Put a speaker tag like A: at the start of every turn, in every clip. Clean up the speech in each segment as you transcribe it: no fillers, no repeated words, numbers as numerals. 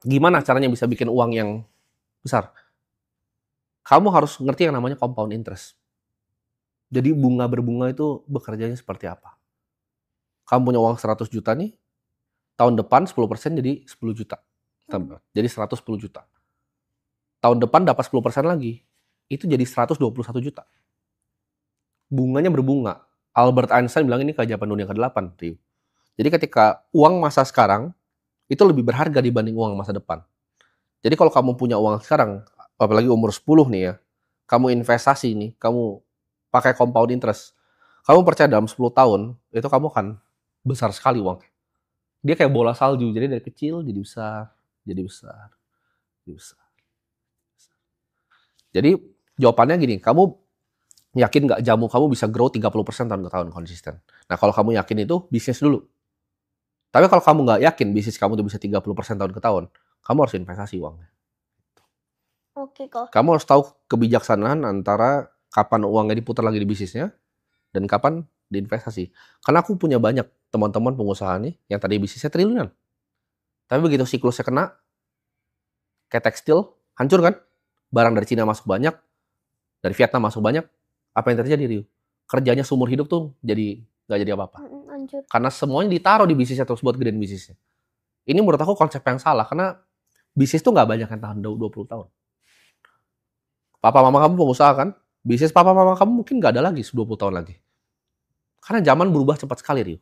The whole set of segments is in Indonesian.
A: Gimana caranya bisa bikin uang yang besar? Kamu harus ngerti yang namanya compound interest. Jadi bunga berbunga itu bekerjanya seperti apa? Kamu punya uang 100 juta nih, tahun depan 10% jadi 10 juta. Jadi 110 juta. Tahun depan dapat 10% lagi. Itu jadi 121 juta. Bunganya berbunga. Albert Einstein bilang ini keajaiban dunia ke-8, Rio. Jadi ketika uang masa sekarang itu lebih berharga dibanding uang masa depan. Jadi kalau kamu punya uang sekarang, apalagi umur 10 nih ya, kamu investasi nih, kamu pakai compound interest, kamu percaya dalam 10 tahun, itu kamu akan besar sekali uang. Dia kayak bola salju, jadi dari kecil jadi besar, jadi besar, jadi besar. Jadi jawabannya gini, kamu yakin nggak jamu kamu bisa grow 30% tahun ke tahun konsisten? Nah kalau kamu yakin itu, bisnis dulu. Tapi kalau kamu nggak yakin bisnis kamu tuh bisa 30% tahun ke tahun, kamu harus investasi uangnya.
B: Oke kok.
A: Kamu harus tahu kebijaksanaan antara kapan uangnya diputar lagi di bisnisnya dan kapan diinvestasi. Karena aku punya banyak teman-teman pengusaha nih yang tadi bisnisnya triliunan. Tapi begitu siklusnya kena, kayak tekstil, hancur kan? Barang dari Cina masuk banyak, dari Vietnam masuk banyak. Apa yang terjadi, Rio? Kerjanya seumur hidup tuh nggak jadi apa-apa.
B: Hancur.
A: Karena semuanya ditaruh di bisnisnya terus buat gedein bisnisnya. Ini menurut aku konsep yang salah, karena bisnis tuh nggak banyak yang tahan 20 tahun. Papa mama kamu pengusaha kan? Bisnis papa mama kamu mungkin nggak ada lagi 20 tahun lagi. Karena zaman berubah cepat sekali, Rio.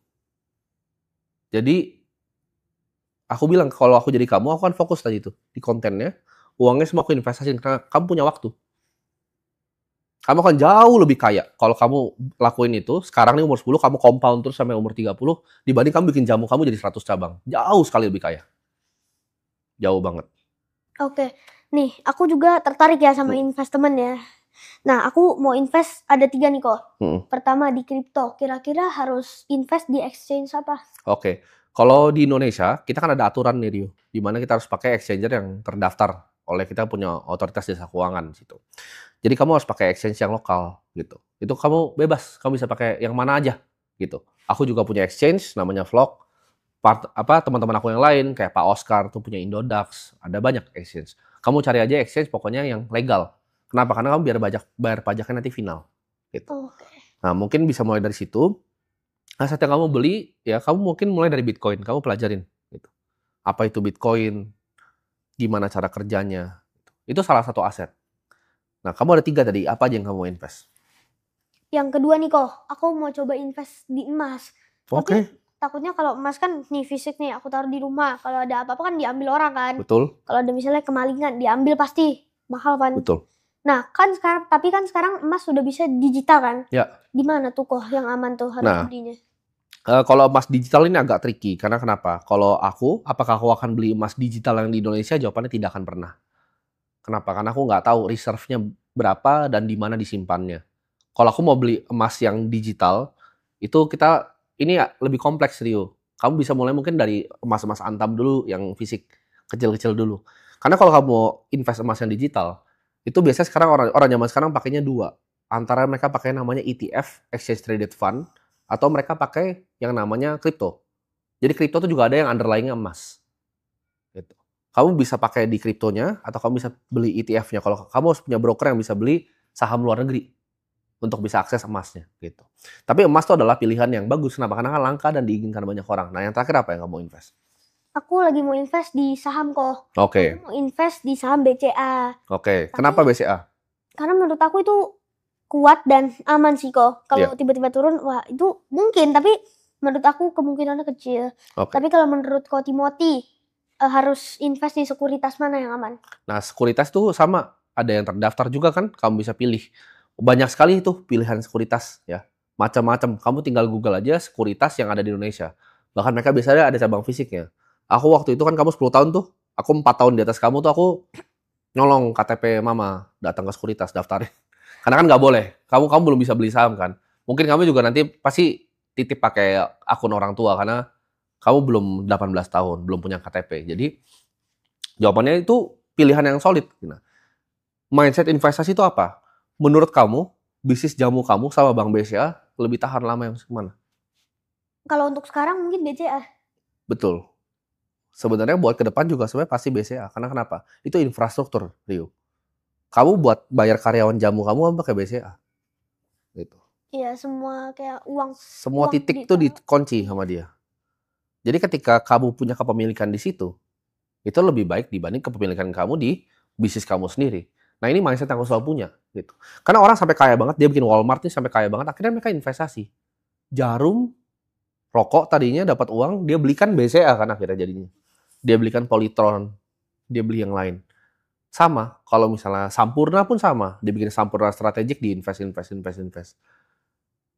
A: Jadi, aku bilang kalau aku jadi kamu, aku akan fokus tadi itu di kontennya. Uangnya semua aku investasiin karena kamu punya waktu. Kamu akan jauh lebih kaya kalau kamu lakuin itu. Sekarang nih umur 10, kamu compound terus sampai umur 30, dibanding kamu bikin jamu kamu jadi 100 cabang. Jauh sekali lebih kaya. Jauh banget.
B: Oke. Nih, aku juga tertarik ya sama investment ya. Nah, aku mau invest ada 3 nih kok. Pertama di kripto. Kira-kira harus invest di exchange apa?
A: Oke. Kalau di Indonesia, kita kan ada aturan nih, Rio. Di mana kita harus pakai exchanger yang terdaftar oleh kita punya otoritas jasa keuangan situ. Jadi kamu harus pakai exchange yang lokal gitu. Itu kamu bebas, kamu bisa pakai yang mana aja gitu. Aku juga punya exchange namanya Vlog. Teman-teman aku yang lain kayak Pak Oscar tuh punya Indodax, ada banyak exchange. Kamu cari aja exchange pokoknya yang legal. Kenapa? Karena kamu biar bayar pajaknya nanti final gitu. Nah, mungkin bisa mulai dari situ. Aset yang kamu beli, ya kamu mungkin mulai dari Bitcoin, kamu pelajarin gitu. Apa itu Bitcoin, gimana cara kerjanya. Itu salah satu aset. Nah, kamu ada 3 tadi, apa aja yang kamu invest?
B: Yang kedua nih kok, aku mau coba invest di emas. Tapi takutnya kalau emas kan nih fisik nih, aku taruh di rumah. Kalau ada apa-apa kan diambil orang kan.
A: Betul.
B: Kalau ada misalnya kemalingan, diambil pasti mahal kan.
A: Betul.
B: Nah, tapi kan sekarang emas sudah bisa digital kan?
A: Ya.
B: Di mana tuh kok yang aman tuh harus belinya?
A: Kalau emas digital ini agak tricky, karena kenapa? Kalau apakah aku akan beli emas digital yang di Indonesia? Jawabannya tidak akan pernah. Kenapa? Karena aku nggak tahu reserve-nya berapa dan di mana disimpannya. Kalau aku mau beli emas yang digital, itu ini lebih kompleks, Rio. Kamu bisa mulai mungkin dari emas-emas antam dulu, yang fisik, kecil-kecil dulu. Karena kalau kamu invest emas yang digital, itu biasanya sekarang orang zaman sekarang pakainya 2. Antara mereka pakai namanya ETF, Exchange Traded Fund, atau mereka pakai yang namanya kripto. Jadi kripto itu juga ada yang underlying-nya emas. Gitu. Kamu bisa pakai di kriptonya, atau kamu bisa beli ETF-nya. Kalau kamu harus punya broker yang bisa beli saham luar negeri untuk bisa akses emasnya gitu. Tapi emas itu adalah pilihan yang bagus. Kenapa? Karena kan langka dan diinginkan banyak orang. Nah, yang terakhir apa yang kamu invest?
B: Aku lagi mau invest di saham kok.
A: Oke.
B: Aku mau invest di saham BCA.
A: Oke. Kenapa BCA?
B: Karena menurut aku itu kuat dan aman sih kok. Kalau tiba-tiba turun, wah itu mungkin. Tapi menurut aku kemungkinannya kecil. Tapi kalau menurut Ko Timothy, harus invest di sekuritas mana yang aman?
A: Nah, sekuritas tuh sama. Ada yang terdaftar juga kan, kamu bisa pilih. Banyak sekali itu pilihan sekuritas ya. Macam-macam. Kamu tinggal Google aja sekuritas yang ada di Indonesia. Bahkan mereka biasanya ada cabang fisiknya. Aku waktu itu kan kamu 10 tahun tuh, aku 4 tahun di atas kamu tuh aku nyolong KTP mama, datang ke sekuritas daftarin. Karena kan nggak boleh. Kamu belum bisa beli saham kan. Mungkin kamu juga nanti pasti titip pakai akun orang tua karena kamu belum 18 tahun, belum punya KTP. Jadi jawabannya itu pilihan yang solid. Mindset investasi itu apa? Menurut kamu, bisnis jamu kamu sama Bank BCA lebih tahan lama yang mana?
B: Kalau untuk sekarang mungkin BCA.
A: Betul. Sebenarnya buat ke depan juga sebenarnya pasti BCA. Karena kenapa? Itu infrastruktur, Rio. Kamu buat bayar karyawan jamu kamu pakai BCA. Gitu.
B: Iya, semua kayak uang.
A: Semua
B: Uang
A: titik tuh dikunci sama dia. Jadi ketika kamu punya kepemilikan di situ, itu lebih baik dibanding kepemilikan kamu di bisnis kamu sendiri. Nah ini mindset yang aku selalu punya. Gitu. Karena orang sampai kaya banget, dia bikin Walmart nih sampai kaya banget, akhirnya mereka investasi. Jarum, rokok tadinya dapat uang, dia belikan BCA kan akhirnya jadinya. Dia belikan Polytron, dia beli yang lain. Sama, kalau misalnya Sampurna pun sama, dia bikin Sampurna strategik, di invest.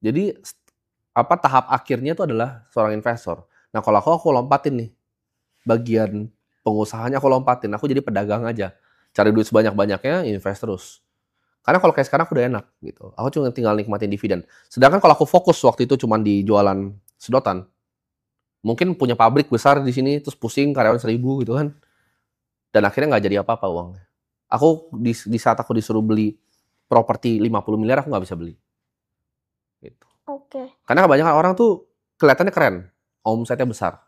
A: Jadi tahap akhirnya itu adalah seorang investor. Nah kalau aku lompatin nih, bagian pengusahanya aku lompatin, aku jadi pedagang aja, cari duit sebanyak-banyaknya, invest terus. Karena kalau kayak sekarang aku udah enak gitu, aku cuma tinggal nikmatin dividen. Sedangkan kalau aku fokus waktu itu cuma di jualan sedotan, mungkin punya pabrik besar di sini, terus pusing karyawan 1.000 gitu kan, dan akhirnya nggak jadi apa-apa uangnya. Aku di saat aku disuruh beli properti 50 miliar, aku nggak bisa beli. Gitu. Karena kebanyakan orang tuh kelihatannya keren, omsetnya besar.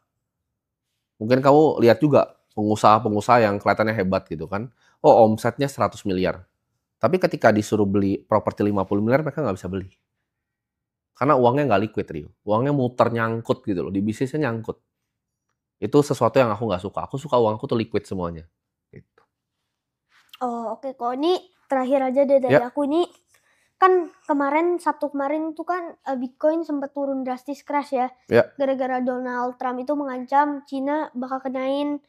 A: Mungkin kamu lihat juga pengusaha-pengusaha yang kelihatannya hebat gitu kan. Oh, omsetnya 100 miliar. Tapi ketika disuruh beli properti 50 miliar, mereka nggak bisa beli. Karena uangnya nggak liquid, Rio. Uangnya muter nyangkut gitu loh. Di bisnisnya nyangkut. Itu sesuatu yang aku nggak suka. Aku suka uangku tuh liquid semuanya. Gitu.
B: Oh, oke. Kok ini terakhir aja deh dari aku ini. Kan Sabtu kemarin tuh kan Bitcoin sempat turun drastis crash ya. Gara-gara Donald Trump itu mengancam Cina bakal kenain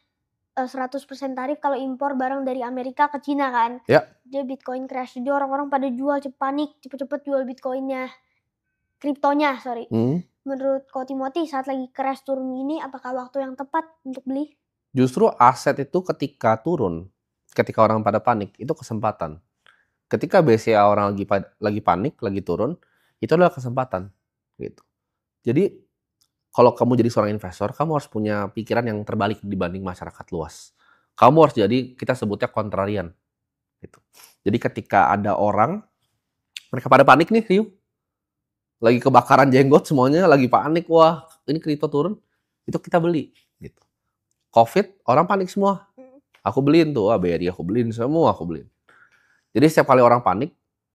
B: 100% tarif kalau impor barang dari Amerika ke Cina kan. Dia Bitcoin crash. Jadi orang-orang pada jual, panik, cepet-cepet jual Bitcoinnya. Kriptonya, sorry. Menurut Ko Timothy, saat lagi crash turun gini, apakah waktu yang tepat untuk beli?
A: Justru aset itu ketika turun, ketika orang pada panik, itu kesempatan. Ketika BCA orang lagi panik, lagi turun, itu adalah kesempatan. Gitu. Jadi, kalau kamu jadi seorang investor, kamu harus punya pikiran yang terbalik dibanding masyarakat luas. Kamu harus jadi, kita sebutnya kontrarian. Gitu. Jadi ketika ada orang, mereka pada panik nih, Rio. Lagi kebakaran jenggot semuanya, lagi panik, wah ini kripto turun, itu kita beli. Gitu. Covid, orang panik semua. Aku beliin tuh, BRI aku beliin, semua aku beliin. Jadi setiap kali orang panik,